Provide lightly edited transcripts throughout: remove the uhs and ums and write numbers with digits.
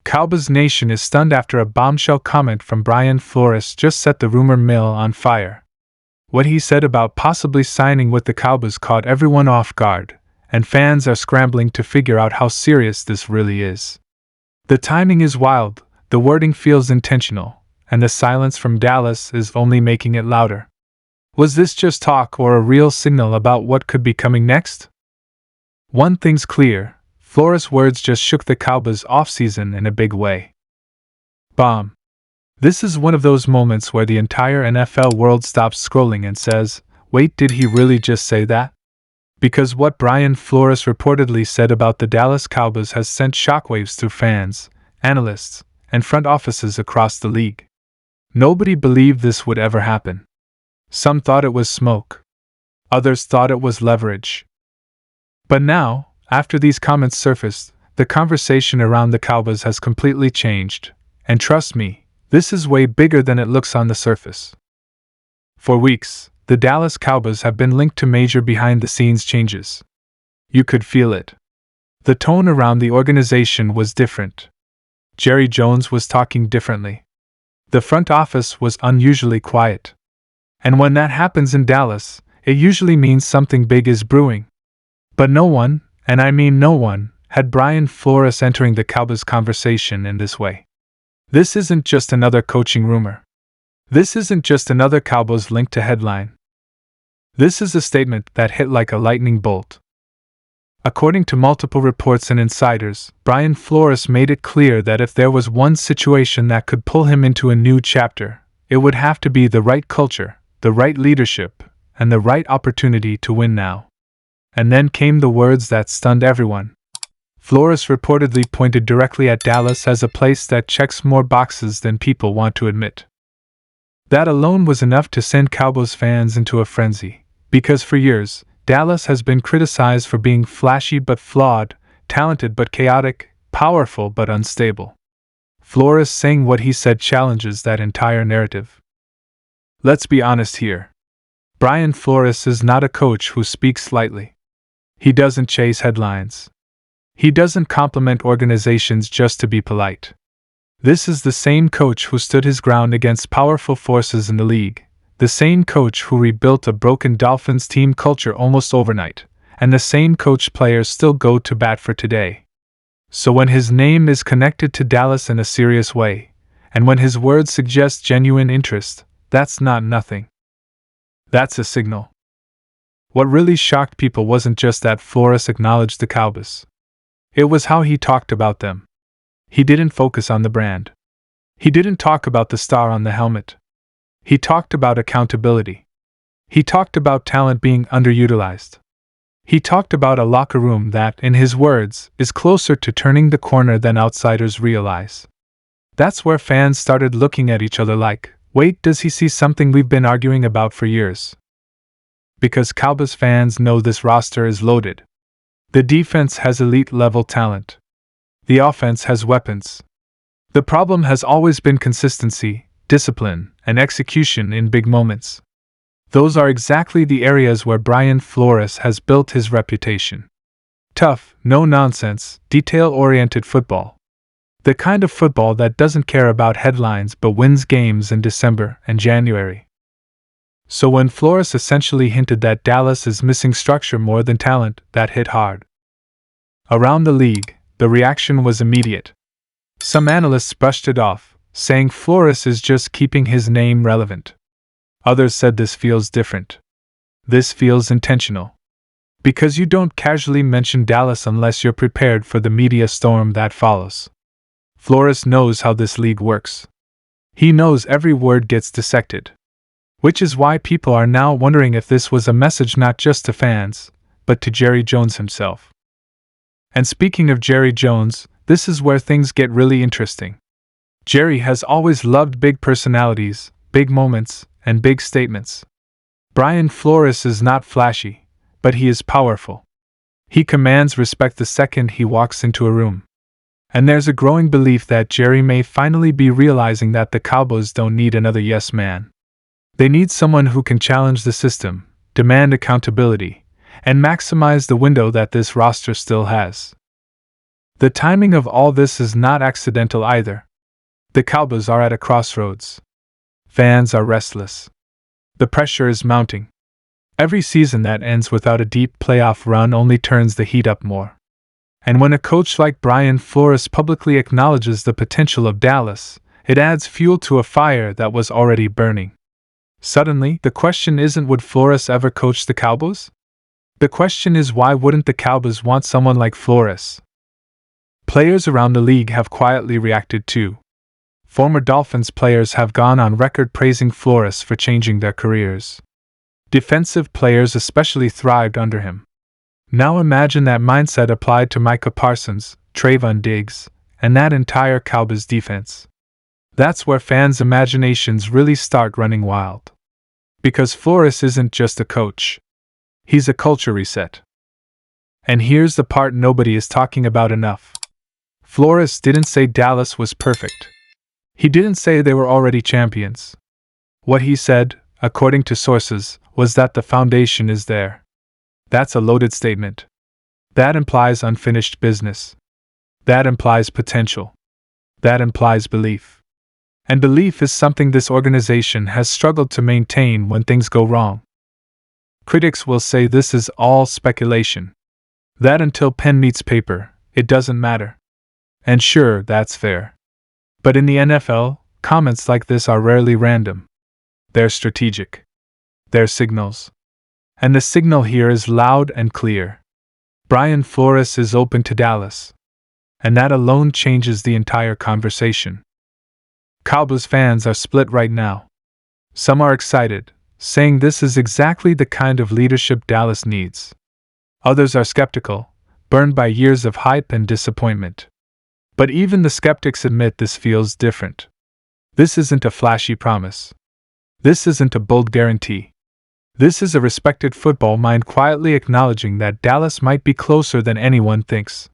Cowboys Nation is stunned after a bombshell comment from Brian Flores just set the rumor mill on fire. What he said about possibly signing with the Cowboys caught everyone off guard, and fans are scrambling to figure out how serious this really is. The timing is wild, the wording feels intentional, and the silence from Dallas is only making it louder. Was this just talk or a real signal about what could be coming next? One thing's clear. Flores' words just shook the Cowboys' offseason in a big way. Bomb. This is one of those moments where the entire NFL world stops scrolling and says, wait, did he really just say that? Because what Brian Flores reportedly said about the Dallas Cowboys has sent shockwaves through fans, analysts, and front offices across the league. Nobody believed this would ever happen. Some thought it was smoke. Others thought it was leverage. But now, after these comments surfaced, the conversation around the Cowboys has completely changed, and trust me, this is way bigger than it looks on the surface. For weeks, the Dallas Cowboys have been linked to major behind-the-scenes changes. You could feel it. The tone around the organization was different. Jerry Jones was talking differently. The front office was unusually quiet. And when that happens in Dallas, it usually means something big is brewing. But no one, and I mean no one, had Brian Flores entering the Cowboys conversation in this way. This isn't just another coaching rumor. This isn't just another Cowboys link to headline. This is a statement that hit like a lightning bolt. According to multiple reports and insiders, Brian Flores made it clear that if there was one situation that could pull him into a new chapter, it would have to be the right culture, the right leadership, and the right opportunity to win now. And then came the words that stunned everyone. Flores reportedly pointed directly at Dallas as a place that checks more boxes than people want to admit. That alone was enough to send Cowboys fans into a frenzy, because for years, Dallas has been criticized for being flashy but flawed, talented but chaotic, powerful but unstable. Flores saying what he said challenges that entire narrative. Let's be honest here. Brian Flores is not a coach who speaks lightly. He doesn't chase headlines. He doesn't compliment organizations just to be polite. This is the same coach who stood his ground against powerful forces in the league, the same coach who rebuilt a broken Dolphins team culture almost overnight, and the same coach players still go to bat for today. So when his name is connected to Dallas in a serious way, and when his words suggest genuine interest, that's not nothing. That's a signal. What really shocked people wasn't just that Flores acknowledged the Cowboys. It was how he talked about them. He didn't focus on the brand. He didn't talk about the star on the helmet. He talked about accountability. He talked about talent being underutilized. He talked about a locker room that, in his words, is closer to turning the corner than outsiders realize. That's where fans started looking at each other like, wait, does he see something we've been arguing about for years? Because Cowboys fans know this roster is loaded. The defense has elite-level talent. The offense has weapons. The problem has always been consistency, discipline, and execution in big moments. Those are exactly the areas where Brian Flores has built his reputation. Tough, no-nonsense, detail-oriented football. The kind of football that doesn't care about headlines but wins games in December and January. So when Flores essentially hinted that Dallas is missing structure more than talent, that hit hard. Around the league, the reaction was immediate. Some analysts brushed it off, saying Flores is just keeping his name relevant. Others said this feels different. This feels intentional. Because you don't casually mention Dallas unless you're prepared for the media storm that follows. Flores knows how this league works. He knows every word gets dissected. Which is why people are now wondering if this was a message not just to fans, but to Jerry Jones himself. And speaking of Jerry Jones, this is where things get really interesting. Jerry has always loved big personalities, big moments, and big statements. Brian Flores is not flashy, but he is powerful. He commands respect the second he walks into a room. And there's a growing belief that Jerry may finally be realizing that the Cowboys don't need another yes man. They need someone who can challenge the system, demand accountability, and maximize the window that this roster still has. The timing of all this is not accidental either. The Cowboys are at a crossroads. Fans are restless. The pressure is mounting. Every season that ends without a deep playoff run only turns the heat up more. And when a coach like Brian Flores publicly acknowledges the potential of Dallas, it adds fuel to a fire that was already burning. Suddenly, the question isn't would Flores ever coach the Cowboys? The question is why wouldn't the Cowboys want someone like Flores? Players around the league have quietly reacted too. Former Dolphins players have gone on record praising Flores for changing their careers. Defensive players especially thrived under him. Now imagine that mindset applied to Micah Parsons, Trayvon Diggs, and that entire Cowboys defense. That's where fans' imaginations really start running wild. Because Flores isn't just a coach. He's a culture reset. And here's the part nobody is talking about enough. Flores didn't say Dallas was perfect. He didn't say they were already champions. What he said, according to sources, was that the foundation is there. That's a loaded statement. That implies unfinished business. That implies potential. That implies belief. And belief is something this organization has struggled to maintain when things go wrong. Critics will say this is all speculation. That until pen meets paper, it doesn't matter. And sure, that's fair. But in the NFL, comments like this are rarely random. They're strategic. They're signals. And the signal here is loud and clear. Brian Flores is open to Dallas. And that alone changes the entire conversation. Cowboys fans are split right now. Some are excited, saying this is exactly the kind of leadership Dallas needs. Others are skeptical, burned by years of hype and disappointment. But even the skeptics admit this feels different. This isn't a flashy promise. This isn't a bold guarantee. This is a respected football mind quietly acknowledging that Dallas might be closer than anyone thinks.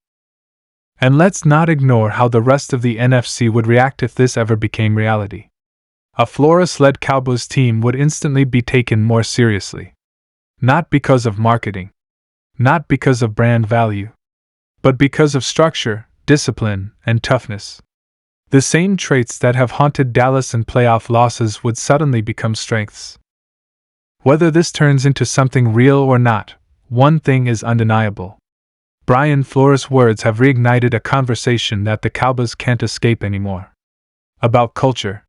And let's not ignore how the rest of the NFC would react if this ever became reality. A Flores-led Cowboys team would instantly be taken more seriously. Not because of marketing. Not because of brand value. But because of structure, discipline, and toughness. The same traits that have haunted Dallas in playoff losses would suddenly become strengths. Whether this turns into something real or not, one thing is undeniable. Brian Flores' words have reignited a conversation that the Cowboys can't escape anymore. About culture.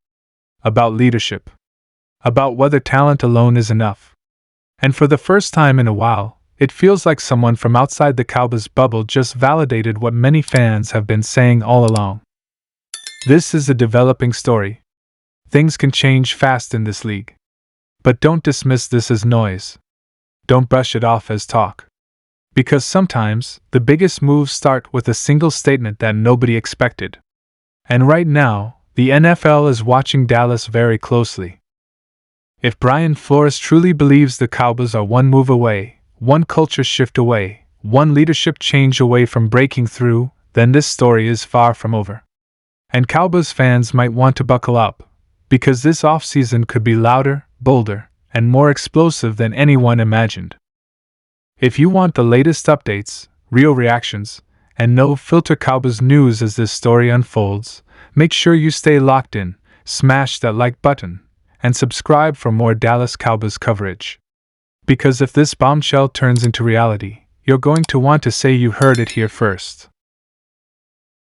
About leadership. About whether talent alone is enough. And for the first time in a while, it feels like someone from outside the Cowboys bubble just validated what many fans have been saying all along. This is a developing story. Things can change fast in this league. But don't dismiss this as noise. Don't brush it off as talk. Because sometimes, the biggest moves start with a single statement that nobody expected. And right now, the NFL is watching Dallas very closely. If Brian Flores truly believes the Cowboys are one move away, one culture shift away, one leadership change away from breaking through, then this story is far from over. And Cowboys fans might want to buckle up, because this offseason could be louder, bolder, and more explosive than anyone imagined. If you want the latest updates, real reactions, and no-filter Cowboys news as this story unfolds, make sure you stay locked in, smash that like button, and subscribe for more Dallas Cowboys coverage. Because if this bombshell turns into reality, you're going to want to say you heard it here first.